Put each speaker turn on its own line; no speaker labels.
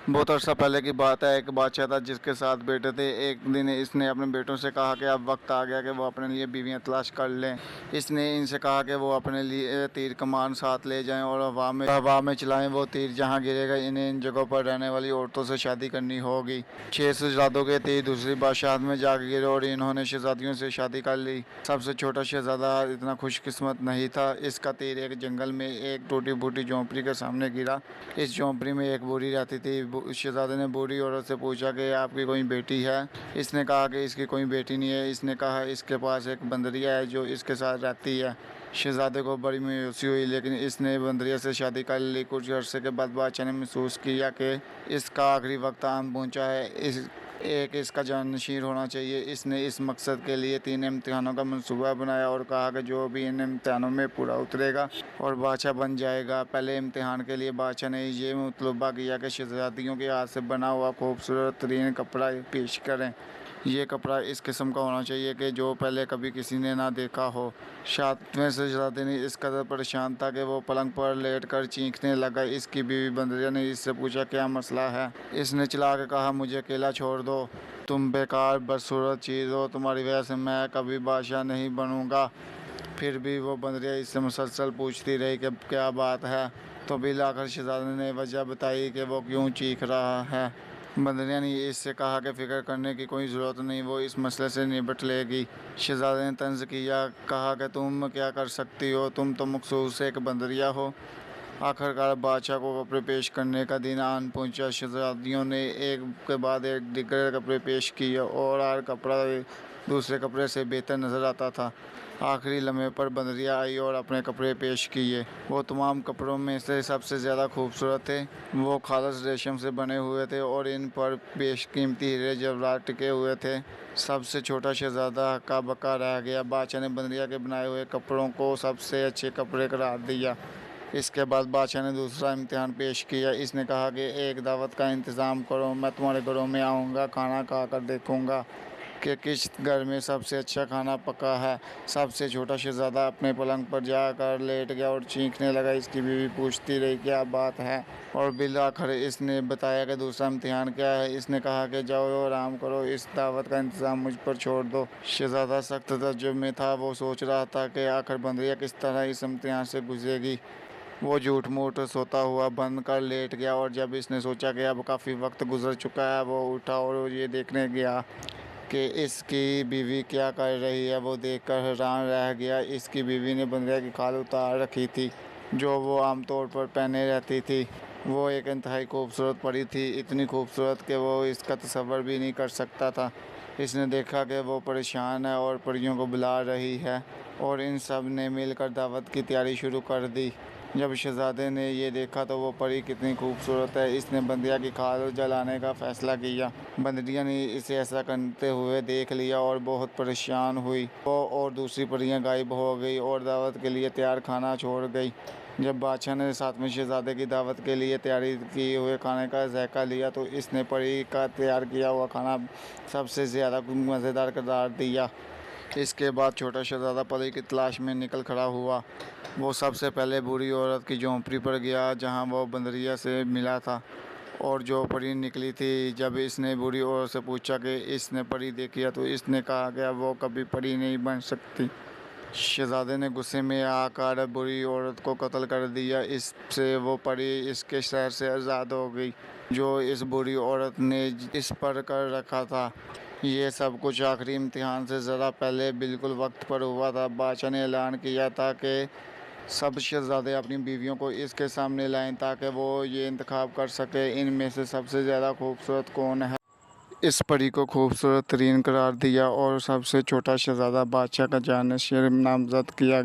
بہت عرصہ پہلے کی بات ہے، ایک بادشاہ تھا جس کے 7 بیٹے تھے۔ ایک دن اس نے اپنے بیٹوں سے کہا کہ اب وقت آ گیا کہ وہ اپنے لیے بیویاں تلاش کر لیں۔ اس نے ان سے کہا کہ وہ اپنے لیے تیر کمان ساتھ لے جائیں اور ہوا میں چلائیں۔ وہ تیر جہاں گرے گا انہیں ان جگہوں پر رہنے والی عورتوں سے شادی کرنی ہوگی۔ 6 شہزادوں کے تیر دوسری بادشاہت میں جا کے گرے اور انہوں نے شہزادیوں سے شادی کر لی۔ سب سے چھوٹا شہزادہ اتنا خوش قسمت نہیں تھا۔ اس کا تیر ایک جنگل میں ایک ٹوٹی پھوٹی جھونپڑی کے سامنے گرا۔ اس جھونپڑی میں ایک بوڑھی رہتی تھی۔ شہزادے نے بوڑھی عورت سے پوچھا کہ آپ کی کوئی بیٹی ہے؟ اس نے کہا کہ اس کی کوئی بیٹی نہیں ہے۔ اس نے کہا اس کے پاس ایک بندریا ہے جو اس کے ساتھ رہتی ہے۔ شہزادے کو بڑی مایوسی ہوئی، لیکن اس نے بندریا سے شادی کر لی۔ کچھ عرصے کے بعد بادشاہ نے محسوس کیا کہ اس کا آخری وقت آن پہنچا ہے، اس کا جانشین ہونا چاہیے۔ اس نے اس مقصد کے لیے 3 امتحانوں کا منصوبہ بنایا اور کہا کہ جو بھی ان امتحانوں میں پورا اترے گا اور بادشاہ بن جائے گا۔ پہلے امتحان کے لیے بادشاہ نے یہ مطالبہ کیا کہ شہزادیوں کے ہاتھ سے بنا ہوا خوبصورت ترین کپڑا پیش کریں۔ یہ کپڑا اس قسم کا ہونا چاہیے کہ جو پہلے کبھی کسی نے نہ دیکھا ہو۔ 7ویں شہزادے نے اس قدر پریشان تھا کہ وہ پلنگ پر لیٹ کر چیخنے لگا۔ اس کی بیوی بندریا نے اس سے پوچھا کیا مسئلہ ہے؟ اس نے چلا کے کہا مجھے اکیلا چھوڑ دو، تم بیکار بدصورت چیز ہو، تمہاری وجہ سے میں کبھی بادشاہ نہیں بنوں گا۔ پھر بھی وہ بندریا اس سے مسلسل پوچھتی رہی کہ کیا بات ہے، تو بالآخر شہزادے نے وجہ بتائی کہ وہ کیوں چیخ رہا ہے۔ بندریا نے اس سے کہا کہ فکر کرنے کی کوئی ضرورت نہیں، وہ اس مسئلے سے نبٹ لے گی۔ شہزادے نے طنز کیا، کہا کہ تم کیا کر سکتی ہو، تم تو مخصوص ایک بندریا ہو۔ آخرکار بادشاہ کو کپڑے پیش کرنے کا دن آن پہنچا۔ شہزادیوں نے ایک کے بعد ایک دیگر کپڑے پیش کیے اور ہر کپڑا دوسرے کپڑے سے بہتر نظر آتا تھا۔ آخری لمحے پر بندریا آئی اور اپنے کپڑے پیش کیے۔ وہ تمام کپڑوں میں سے سب سے زیادہ خوبصورت تھے۔ وہ خالص ریشم سے بنے ہوئے تھے اور ان پر بیش قیمتی ہیرے جواہرات ٹکے ہوئے تھے۔ سب سے چھوٹا شہزادہ ہکا بکا رہ گیا۔ بادشاہ نے بندریا کے بنائے ہوئے کپڑوں کو سب سے اچھے کپڑے قرار دیا۔ اس کے بعد بادشاہ نے دوسرا امتحان پیش کیا۔ اس نے کہا کہ ایک دعوت کا انتظام کرو، میں تمہارے گھروں میں آؤں گا، کھانا کھا کر دیکھوں گا کہ کس گھر میں سب سے اچھا کھانا پکا ہے۔ سب سے چھوٹا شہزادہ اپنے پلنگ پر جا کر لیٹ گیا اور چیخنے لگا۔ اس کی بیوی پوچھتی رہی کیا بات ہے، اور بالآخر اس نے بتایا کہ دوسرا امتحان کیا ہے۔ اس نے کہا کہ جاؤ آرام کرو، اس دعوت کا انتظام مجھ پر چھوڑ دو۔ شہزادہ سخت تعجب میں تھا۔ وہ سوچ رہا تھا کہ آخر بندریا کس طرح اس امتحان سے گزرے گی۔ وہ جھوٹ موٹ سوتا ہوا بن کر لیٹ گیا اور جب اس نے سوچا کہ اب کافی وقت گزر چکا ہے، وہ اٹھا اور یہ دیکھنے گیا کہ اس کی بیوی کیا کر رہی ہے۔ وہ دیکھ کر حیران رہ گیا۔ اس کی بیوی نے بندریا کی کھال اتار رکھی تھی جو وہ عام طور پر پہنے رہتی تھی۔ وہ ایک انتہائی خوبصورت پری تھی، اتنی خوبصورت کہ وہ اس کا تصور بھی نہیں کر سکتا تھا۔ اس نے دیکھا کہ وہ پریشان ہے اور پریوں کو بلا رہی ہے اور ان سب نے مل کر دعوت کی تیاری شروع کر دی۔ جب شہزادے نے یہ دیکھا تو وہ پری کتنی خوبصورت ہے، اس نے بندریا کی کھال جلانے کا فیصلہ کیا۔ بندریا نے اسے ایسا کرتے ہوئے دیکھ لیا اور بہت پریشان ہوئی۔ وہ اور دوسری پریاں غائب ہو گئی اور دعوت کے لیے تیار کھانا چھوڑ گئی۔ جب بادشاہ نے 7ویں شہزادے کی دعوت کے لیے تیاری کیے ہوئے کھانے کا ذائقہ لیا تو اس نے پری کا تیار کیا ہوا کھانا سب سے زیادہ مزیدار قرار دیا۔ اس کے بعد چھوٹا شہزادہ پری کی تلاش میں نکل کھڑا ہوا۔ وہ سب سے پہلے بوڑھی عورت کی جھونپڑی پر گیا جہاں وہ بندریا سے ملا تھا اور جو پری نکلی تھی۔ جب اس نے بوڑھی عورت سے پوچھا کہ اس نے پری دیکھی ہے تو اس نے کہا کہ وہ کبھی پری نہیں بن سکتی۔ شہزادے نے غصے میں آ کر بوڑھی عورت کو قتل کر دیا۔ اس سے وہ پری اس کے شہر سے آزاد ہو گئی جو اس بوڑھی عورت نے اس پر کر رکھا تھا۔ یہ سب کچھ آخری امتحان سے ذرا پہلے بالکل وقت پر ہوا تھا۔ بادشاہ نے اعلان کیا تھا کہ سب شہزادے اپنی بیویوں کو اس کے سامنے لائیں تاکہ وہ یہ انتخاب کر سکے ان میں سے سب سے زیادہ خوبصورت کون ہے۔ اس پری کو خوبصورت ترین قرار دیا اور سب سے چھوٹا شہزادہ بادشاہ کا جانشین نامزد کیا گیا۔